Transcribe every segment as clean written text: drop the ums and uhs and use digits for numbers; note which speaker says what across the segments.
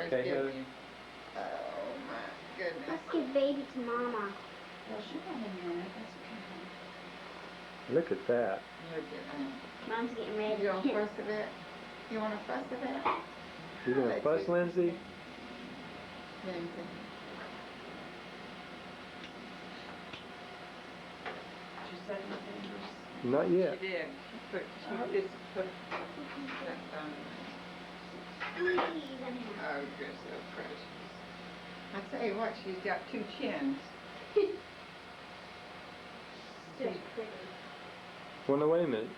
Speaker 1: Okay,
Speaker 2: give
Speaker 1: honey.
Speaker 2: Oh my goodness.
Speaker 3: Let's give baby to mama.
Speaker 4: Well, she'll have a minute. That's okay.
Speaker 1: Look at that.
Speaker 2: Look at that.
Speaker 3: Mom's getting ready.
Speaker 2: You gonna fuss a bit? You wanna fuss a bit?
Speaker 1: You gonna
Speaker 2: Let
Speaker 1: fuss,
Speaker 2: you-
Speaker 1: Lindsey?
Speaker 2: Lindsey.
Speaker 4: Did you set your fingers?
Speaker 1: Not yet.
Speaker 2: She did. She just put that down.
Speaker 3: Squeeze.
Speaker 2: Oh, you're so precious. I tell you what, she's got two chins.
Speaker 3: Just pretty.
Speaker 1: Well, no, wait a minute.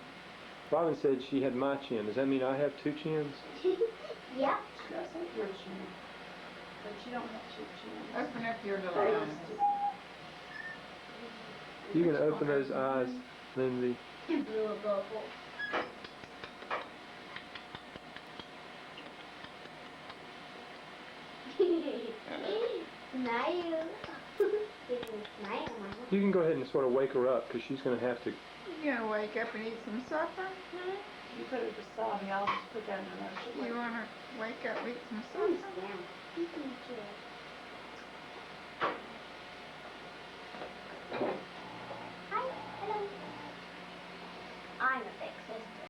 Speaker 1: Robin said she had my chin. Does that mean I have two chins?
Speaker 3: Yep.
Speaker 4: She does have your chin. But you don't have two chins.
Speaker 2: Open up your little eyes.
Speaker 1: You can open those eyes, Lindsey.
Speaker 3: Blew a bubble. Smile. Smile, Mama.
Speaker 1: You can go ahead and sort of wake her up because she's going to have to.
Speaker 2: You gonna wake up and eat some supper?
Speaker 4: You put it beside me. I'll just put that in the
Speaker 2: You wanna wake up and eat some
Speaker 3: Mom's
Speaker 2: supper?
Speaker 3: down. You can do it. Hi. Hello. I'm a big sister.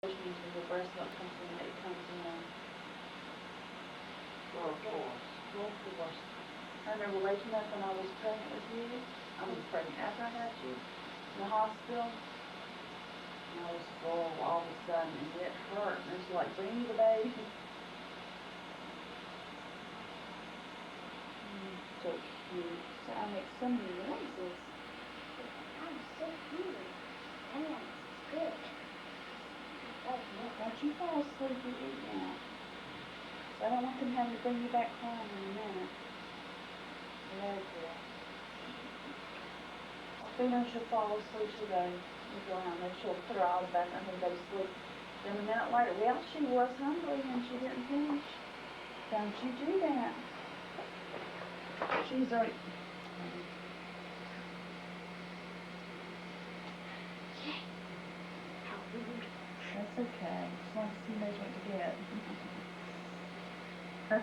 Speaker 4: The breast milk comes in, it comes in
Speaker 2: Full force.
Speaker 4: full force. I remember waking up when I was pregnant with you. I was pregnant after I had you in the hospital. And I was full all of a sudden, and it hurt. And it was like, bring me the baby. So cute. So I make so many noises.
Speaker 3: I'm so hungry. And it's good.
Speaker 4: Don't you fall asleep and eat now. So I don't want them having to bring you back home in a minute. Very good. I think when she'll fall asleep, she'll go. You go around there, she'll put her eyes back and go to sleep. Then a minute later, well, she was hungry and she didn't finish. Don't you do that. She's already.
Speaker 3: How rude.
Speaker 4: That's okay. As long as he knows what to get. As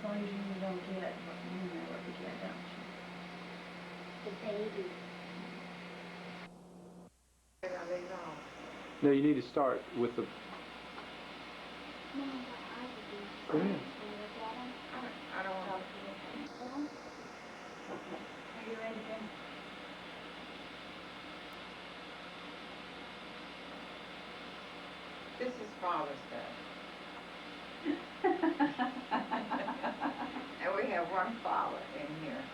Speaker 4: long as you don't get what you know what to get, don't you?
Speaker 3: The baby.
Speaker 1: No, you need to start with the.
Speaker 3: Mom, what I would do.
Speaker 1: Go ahead.
Speaker 3: When you look at him,
Speaker 2: I don't want
Speaker 4: Are you ready, Ben?
Speaker 2: This is Father's Day. And we have one father in here.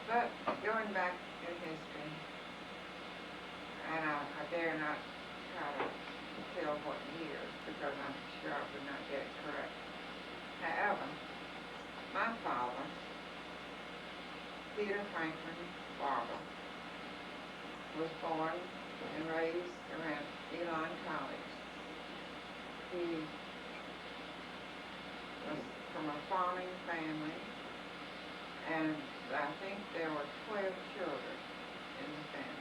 Speaker 2: But going back in history, and I dare not try to tell what years because I'm sure I would not get it correct. However, my father, Peter Franklin Barber, was born and raised around Elon College. He was from a farming family, and I think there were 12 children in the family.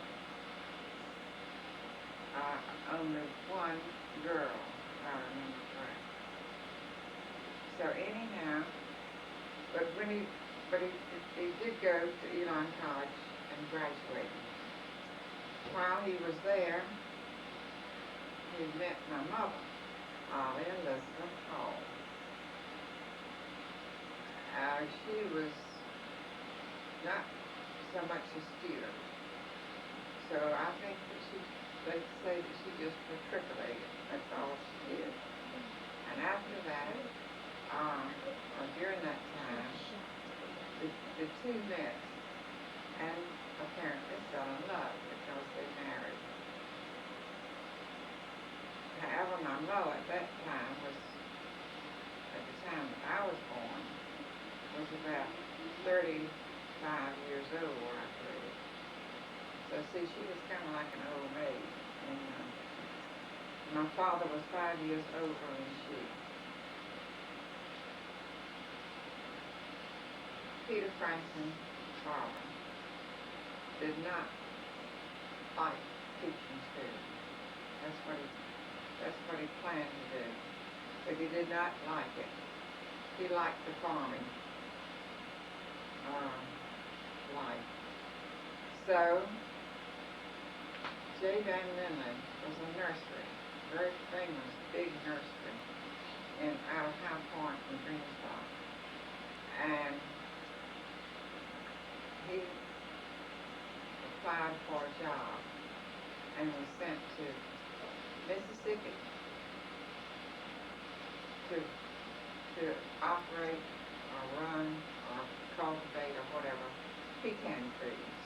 Speaker 2: Only one girl, if I remember correctly. So anyhow, but he did go to Elon College and graduated. While he was there, he met my mother, Ollie Elizabeth Hall. She was not so much a student, so I think that they'd say that she just matriculated. That's all she did. And after that, or during that time, the two met and apparently fell in love because they married. However, my mother at that time was, at the time that I was born, was about 35 years old, I believe. So see, she was kind of like an old maid. And my father was 5 years older than she. Peter Franklin Barber did not like teaching students. That's what he planned to do. But he did not like it. He liked the farming life. So J. Van Linley was a nursery, very famous, big nursery out of High Point in Greensboro. And he applied for a job and was sent to Mississippi to operate or run or cultivate or whatever pecan trees.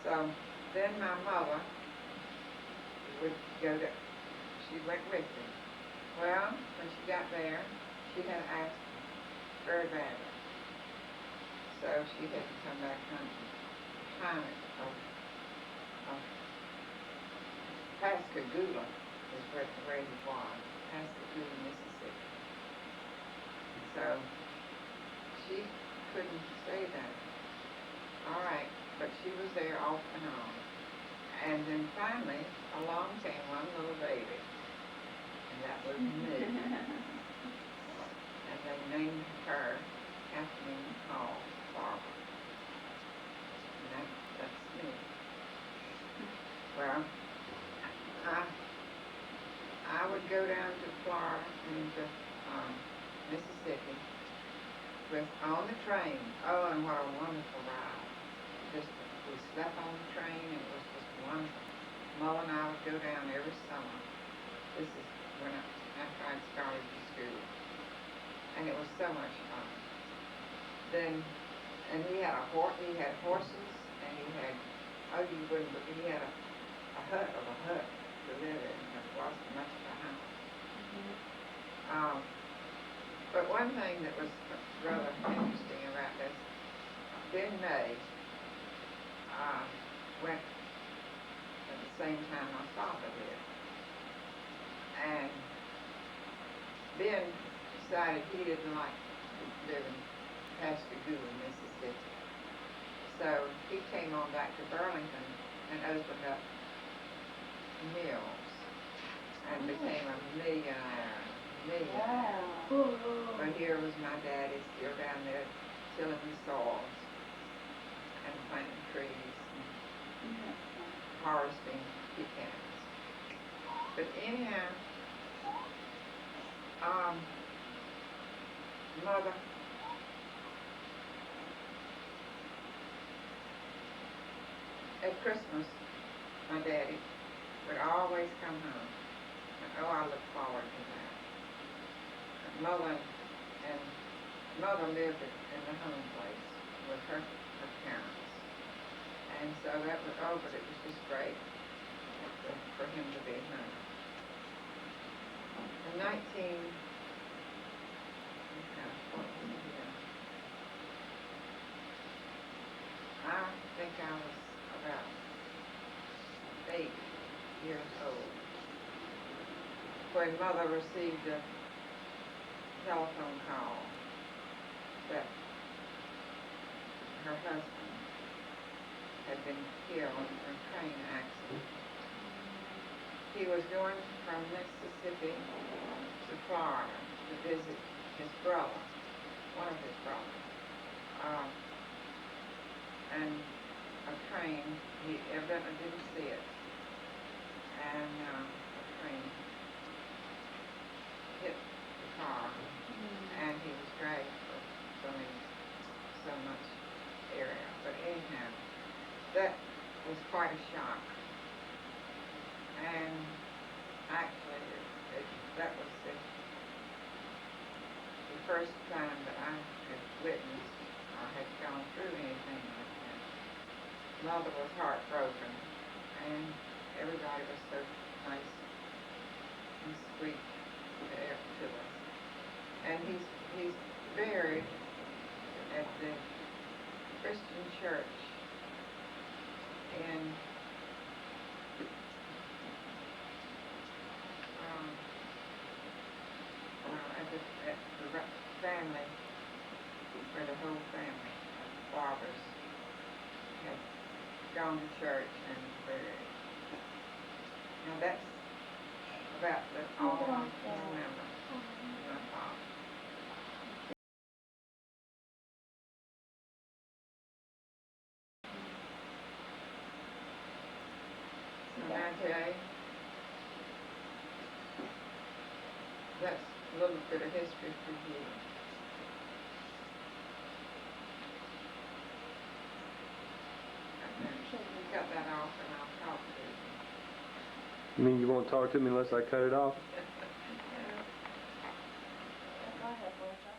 Speaker 2: So then my mother would go to, she went with me. Well, when she got there, she had asked very badly. So she had to come back home. Time of Pascagoula is where he was. Pascagoula, Mississippi. So she couldn't say that. All right, but she was there off and on. And then finally, along came one little baby. And that was me. And they named her Kathleen Hall Barber. And that's me. with on the train. Oh, and what a wonderful ride. We slept on the train, and it was just wonderful. Mother and I would go down every summer. This is after I'd started to school. And it was so much fun. And he had horses, and he had, oh, you wouldn't, but he had a hut to live in. There wasn't much of a house. But one thing that was rather interesting about this, Ben May went at the same time my father did. And Ben decided he didn't like to live in Pascagoula, Mississippi. So he came on back to Burlington and opened up mills and became a millionaire.
Speaker 4: Wow.
Speaker 2: But here was my daddy still down there tilling the soils and planting trees and harvesting pecans. But anyhow, Mother at Christmas, my daddy would always come home. And oh, I look forward to that. Mother lived in the home place with her parents. And so that was, but it was just great for him to be home. In I think I was about 8 years old when Mother received a telephone call that her husband had been killed in a train accident. He was going from Mississippi to Florida to visit his brother, one of his brothers. And a train, he evidently didn't see it, and a train hit the car, and he was dragged from so much area. But anyhow, that was quite a shock. And actually, that was the first time that I had witnessed or had gone through anything like that. Mother was heartbroken, and everybody was so nice and sweet to us. And he's buried at the Christian church in at the family, where the whole family of Barbers had gone to church and buried. Now that's about all I can remember of my father. So now, Jay, that's a little bit of history for you. Cut that off and I'll talk to you.
Speaker 1: You mean you won't talk to me unless I cut it off?
Speaker 4: Go ahead, boy.